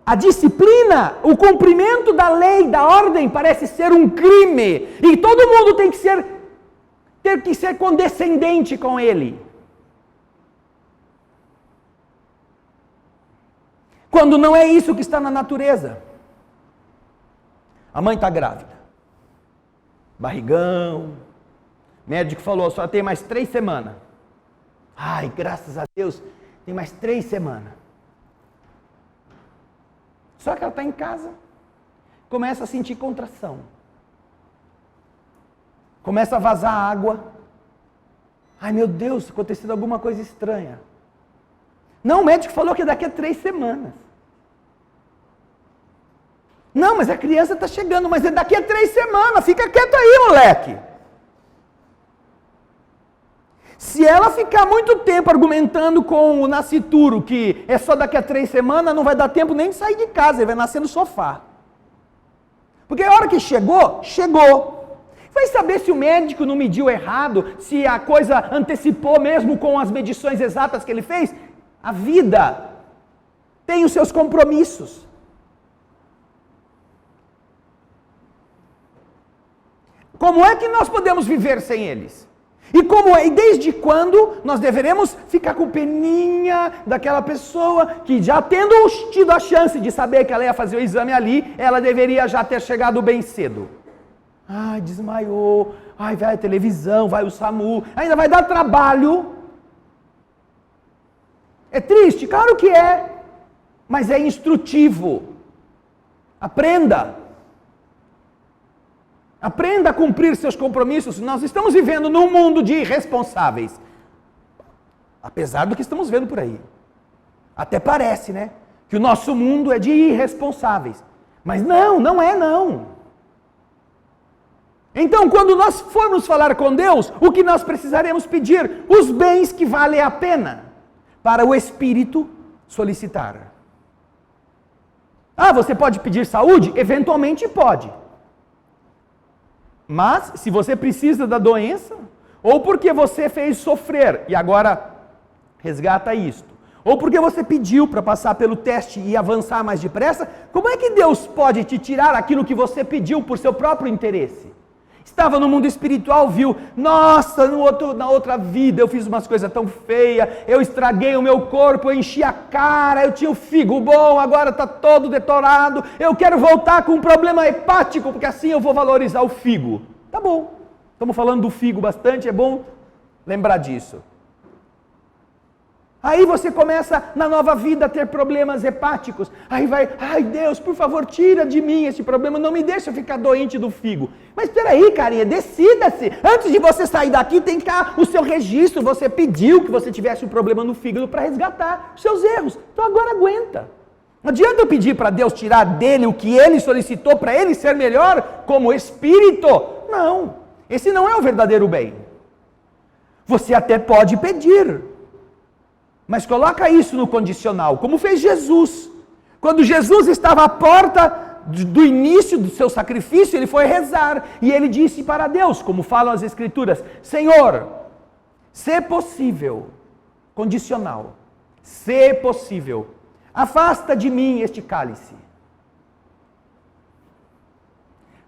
[SPEAKER 1] a disciplina, o cumprimento da lei, da ordem, parece ser um crime. E todo mundo tem que ser condescendente com ele. Quando não é isso que está na natureza. A mãe está grávida. Barrigão. O médico falou, só tem mais 3 semanas. Ai, graças a Deus, tem mais 3 semanas. Só que ela está em casa, começa a sentir contração. Começa a vazar água. Ai, meu Deus, aconteceu alguma coisa estranha. Não, o médico falou que é daqui a 3 semanas. Não, mas a criança está chegando, mas é daqui a 3 semanas. Fica quieto aí, moleque. Se ela ficar muito tempo argumentando com o nascituro que é só daqui a 3 semanas, não vai dar tempo nem de sair de casa, ele vai nascer no sofá. Porque a hora que chegou, chegou. Vai saber se o médico não mediu errado, se a coisa antecipou mesmo com as medições exatas que ele fez? A vida tem os seus compromissos. Como é que nós podemos viver sem eles? E desde quando nós deveremos ficar com peninha daquela pessoa que já tendo tido a chance de saber que ela ia fazer o exame ali, ela deveria já ter chegado bem cedo. Ai, desmaiou, ai, vai a televisão, vai o SAMU, ainda vai dar trabalho. É triste? Claro que é, mas é instrutivo. Aprenda. Aprenda a cumprir seus compromissos. Nós estamos vivendo num mundo de irresponsáveis. Apesar do que estamos vendo por aí. Até parece, né? Que o nosso mundo é de irresponsáveis. Mas não é não. Então, quando nós formos falar com Deus, o que nós precisaremos pedir? Os bens que valem a pena para o Espírito solicitar. Ah, você pode pedir saúde? Eventualmente pode. Mas, se você precisa da doença, ou porque você fez sofrer e agora resgata isto, ou porque você pediu para passar pelo teste e avançar mais depressa, como é que Deus pode te tirar aquilo que você pediu por seu próprio interesse? Estava no mundo espiritual, viu, nossa, na outra vida eu fiz umas coisas tão feias, eu estraguei o meu corpo, eu enchi a cara, eu tinha o figo bom, agora está todo detonado, eu quero voltar com um problema hepático, porque assim eu vou valorizar o figo. Tá bom, estamos falando do figo bastante, é bom lembrar disso. Aí você começa na nova vida a ter problemas hepáticos. Aí vai, ai Deus, por favor, tira de mim esse problema, não me deixa ficar doente do figo. Mas espera aí, carinha, decida-se. Antes de você sair daqui, tem cá o seu registro. Você pediu que você tivesse um problema no fígado para resgatar os seus erros. Então agora aguenta. Não adianta eu pedir para Deus tirar dele o que ele solicitou para ele ser melhor como espírito. Não, esse não é o verdadeiro bem. Você até pode pedir, mas coloca isso no condicional, como fez Jesus. Quando Jesus estava à porta do início do seu sacrifício, ele foi rezar, e ele disse para Deus, como falam as Escrituras, Senhor, se possível, condicional, se possível, afasta de mim este cálice.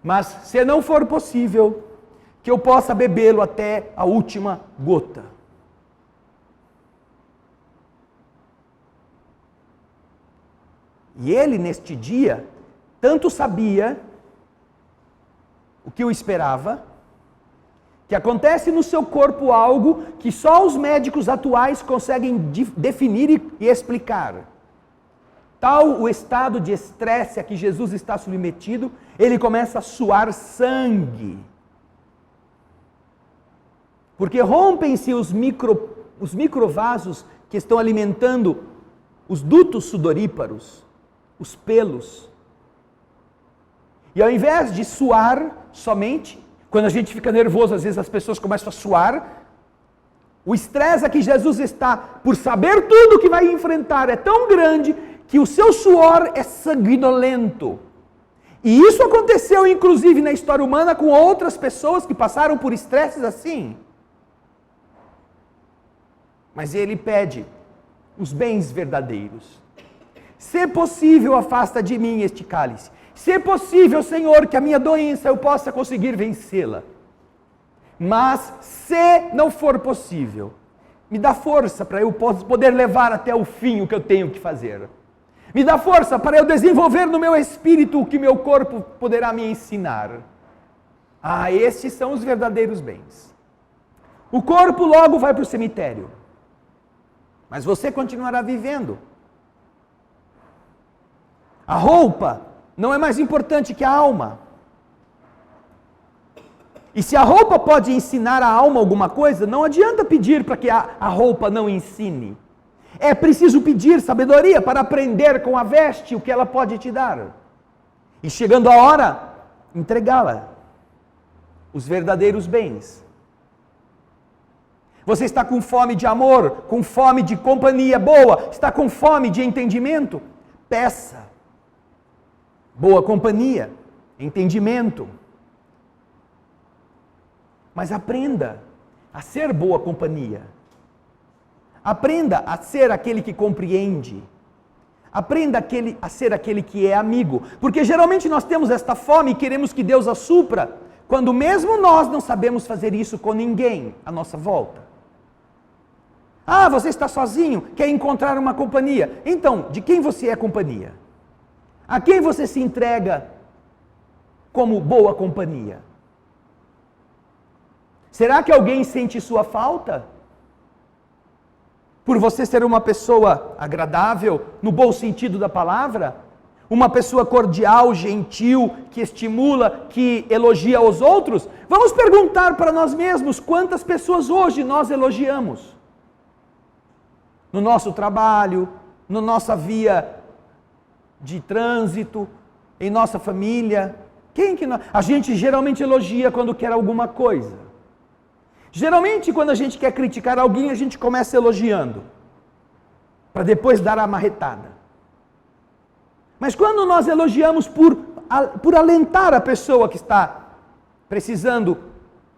[SPEAKER 1] Mas se não for possível, que eu possa bebê-lo até a última gota. E ele, neste dia, tanto sabia o que o esperava, que acontece no seu corpo algo que só os médicos atuais conseguem definir e explicar. Tal o estado de estresse a que Jesus está submetido, ele começa a suar sangue. Porque rompem-se os microvasos que estão alimentando os dutos sudoríparos, os pelos. E ao invés de suar somente, quando a gente fica nervoso, às vezes as pessoas começam a suar, o estresse a que Jesus está, por saber tudo que vai enfrentar, é tão grande que o seu suor é sanguinolento. E isso aconteceu inclusive na história humana com outras pessoas que passaram por estresses assim. Mas ele pede os bens verdadeiros. Se possível, afasta de mim este cálice. Se possível, Senhor, que a minha doença eu possa conseguir vencê-la. Mas se não for possível, me dá força para eu poder levar até o fim o que eu tenho que fazer. Me dá força para eu desenvolver no meu espírito o que meu corpo poderá me ensinar. Ah, estes são os verdadeiros bens. O corpo logo vai para o cemitério. Mas você continuará vivendo. A roupa não é mais importante que a alma. E se a roupa pode ensinar a alma alguma coisa, não adianta pedir para que a roupa não ensine. É preciso pedir sabedoria para aprender com a veste o que ela pode te dar. E chegando a hora, entregá-la. Os verdadeiros bens. Você está com fome de amor, com fome de companhia boa, está com fome de entendimento? Peça. Boa companhia, entendimento. Mas aprenda a ser boa companhia. Aprenda a ser aquele que compreende. Aprenda a ser aquele que é amigo. Porque geralmente nós temos esta fome e queremos que Deus a supra, quando mesmo nós não sabemos fazer isso com ninguém à nossa volta. Ah, você está sozinho, quer encontrar uma companhia. Então, de quem você é companhia? A quem você se entrega como boa companhia? Será que alguém sente sua falta? Por você ser uma pessoa agradável, no bom sentido da palavra? Uma pessoa cordial, gentil, que estimula, que elogia os outros? Vamos perguntar para nós mesmos quantas pessoas hoje nós elogiamos. No nosso trabalho, na nossa via de trânsito, em nossa família. Quem que nós... A gente geralmente elogia quando quer alguma coisa. Geralmente quando a gente quer criticar alguém, a gente começa elogiando, para depois dar a marretada. Mas quando nós elogiamos por alentar a pessoa que está precisando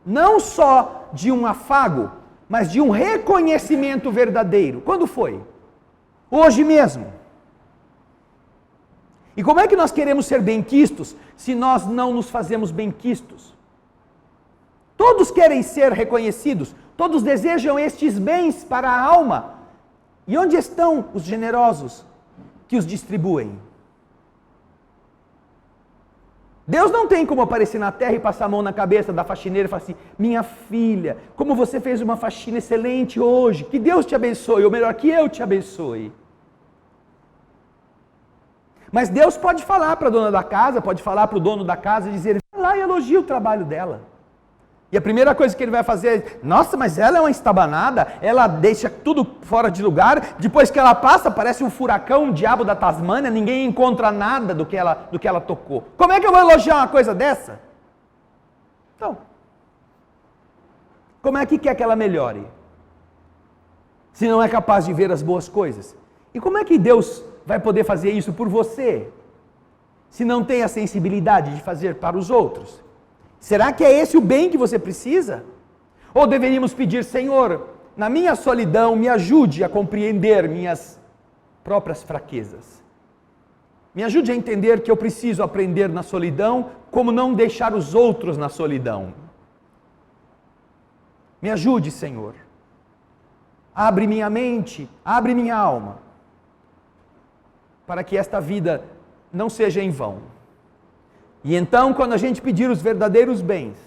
[SPEAKER 1] não só de um afago, mas de um reconhecimento verdadeiro. Quando foi? Hoje mesmo. E como é que nós queremos ser benquistos se nós não nos fazemos benquistos? Todos querem ser reconhecidos, todos desejam estes bens para a alma. E onde estão os generosos que os distribuem? Deus não tem como aparecer na terra e passar a mão na cabeça da faxineira e falar assim: minha filha, como você fez uma faxina excelente hoje, que Deus te abençoe, ou melhor, que eu te abençoe. Mas Deus pode falar para a dona da casa, pode falar para o dono da casa e dizer: vai lá e elogia o trabalho dela. E a primeira coisa que ele vai fazer é: nossa, mas ela é uma estabanada, ela deixa tudo fora de lugar, depois que ela passa parece um furacão, um diabo da Tasmânia, ninguém encontra nada do que ela tocou. Como é que eu vou elogiar uma coisa dessa? Então, como é que quer que ela melhore? Se não é capaz de ver as boas coisas. E como é que Deus vai poder fazer isso por você, se não tem a sensibilidade de fazer para os outros? Será que é esse o bem que você precisa? Ou deveríamos pedir: Senhor, na minha solidão, me ajude a compreender minhas próprias fraquezas. Me ajude a entender que eu preciso aprender na solidão como não deixar os outros na solidão. Me ajude, Senhor. Abre minha mente, abre minha alma, para que esta vida não seja em vão. E então, quando a gente pedir os verdadeiros bens,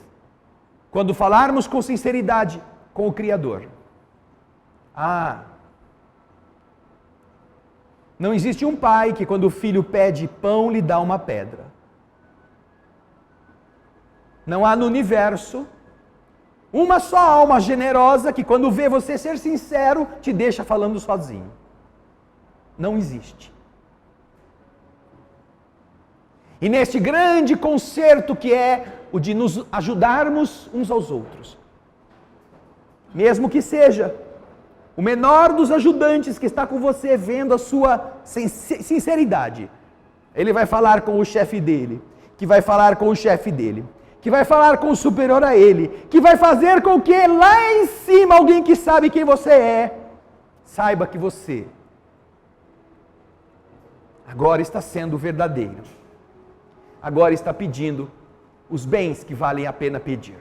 [SPEAKER 1] quando falarmos com sinceridade com o Criador, não existe um pai que quando o filho pede pão lhe dá uma pedra. Não há no universo uma só alma generosa que quando vê você ser sincero, te deixa falando sozinho. Não existe. E neste grande concerto que é o de nos ajudarmos uns aos outros, mesmo que seja o menor dos ajudantes que está com você vendo a sua sinceridade, ele vai falar com o chefe dele, que vai falar com o chefe dele, que vai falar com o superior a ele, que vai fazer com que lá em cima alguém que sabe quem você é, saiba que você agora está sendo verdadeiro. Agora está pedindo os bens que valem a pena pedir.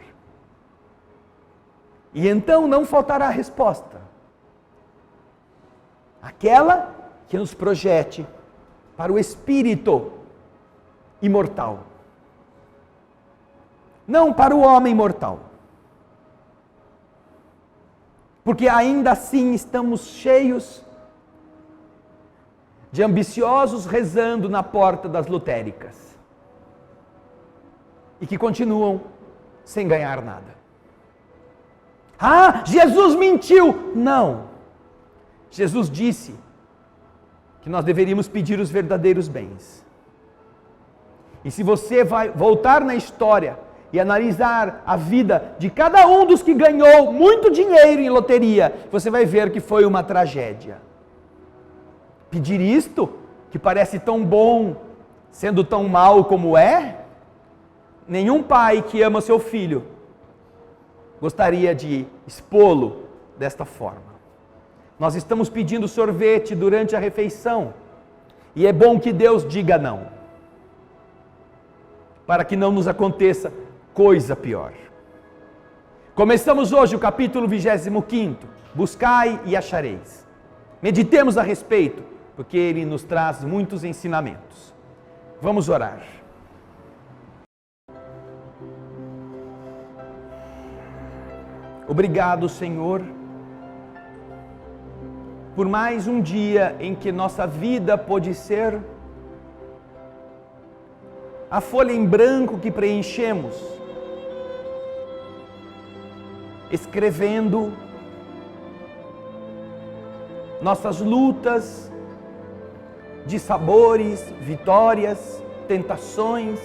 [SPEAKER 1] E então não faltará resposta. Aquela que nos projete para o espírito imortal. Não para o homem mortal. Porque ainda assim estamos cheios de ambiciosos rezando na porta das lotéricas. E que continuam sem ganhar nada. Jesus mentiu! Não! Jesus disse que nós deveríamos pedir os verdadeiros bens. E se você vai voltar na história e analisar a vida de cada um dos que ganhou muito dinheiro em loteria, você vai ver que foi uma tragédia. Pedir isto, que parece tão bom, sendo tão mal como é, nenhum pai que ama seu filho gostaria de expô-lo desta forma. Nós estamos pedindo sorvete durante a refeição e é bom que Deus diga não, para que não nos aconteça coisa pior. Começamos hoje o capítulo 25, buscai e achareis. Meditemos a respeito, porque ele nos traz muitos ensinamentos. Vamos orar. Obrigado, Senhor, por mais um dia em que nossa vida pôde ser a folha em branco que preenchemos, escrevendo nossas lutas de sabores, vitórias, tentações,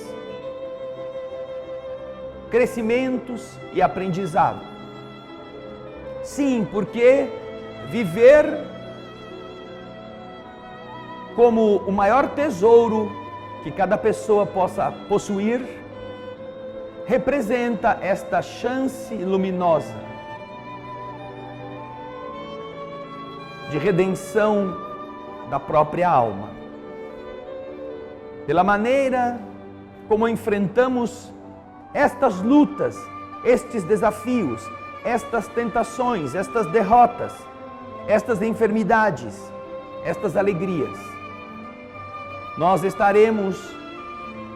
[SPEAKER 1] crescimentos e aprendizado. Sim, porque viver como o maior tesouro que cada pessoa possa possuir, representa esta chance luminosa de redenção da própria alma. Pela maneira como enfrentamos estas lutas, estes desafios, estas tentações, estas derrotas, estas enfermidades, estas alegrias, nós estaremos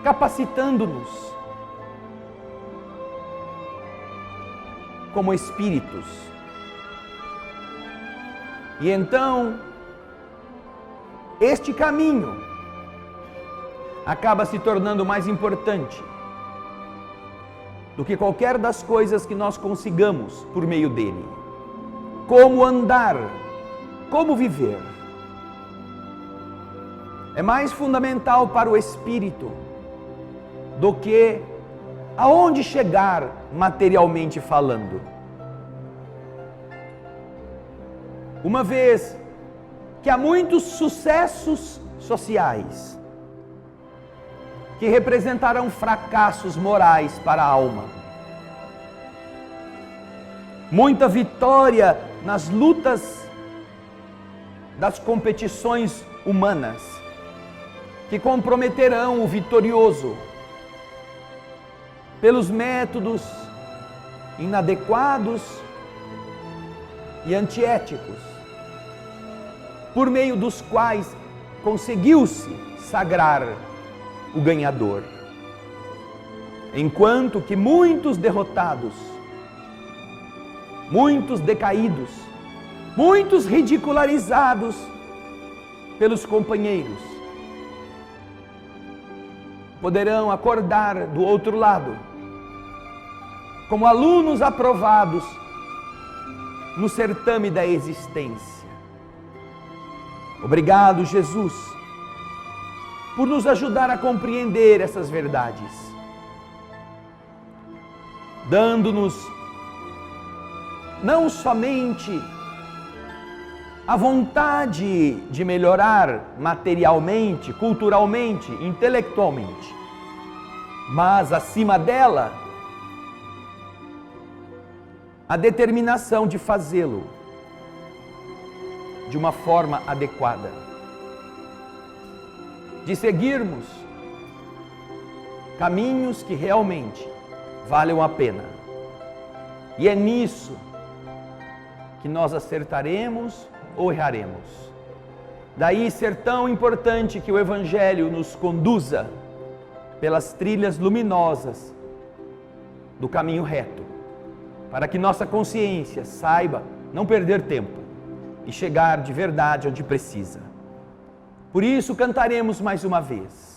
[SPEAKER 1] capacitando-nos como espíritos. E então, este caminho acaba se tornando mais importante do que qualquer das coisas que nós consigamos por meio dele. Como andar, como viver. É mais fundamental para o espírito do que aonde chegar materialmente falando. Uma vez que há muitos sucessos sociais que representarão fracassos morais para a alma, muita vitória nas lutas das competições humanas, que comprometerão o vitorioso pelos métodos inadequados e antiéticos, por meio dos quais conseguiu-se sagrar o ganhador. Enquanto que muitos derrotados, muitos decaídos, muitos ridicularizados pelos companheiros, poderão acordar do outro lado, como alunos aprovados no certame da existência. Obrigado, Jesus, por nos ajudar a compreender essas verdades, dando-nos não somente a vontade de melhorar materialmente, culturalmente, intelectualmente, mas acima dela, a determinação de fazê-lo de uma forma adequada, de seguirmos caminhos que realmente valham a pena. E é nisso que nós acertaremos ou erraremos. Daí ser tão importante que o Evangelho nos conduza pelas trilhas luminosas do caminho reto, para que nossa consciência saiba não perder tempo e chegar de verdade onde precisa. Por isso cantaremos mais uma vez.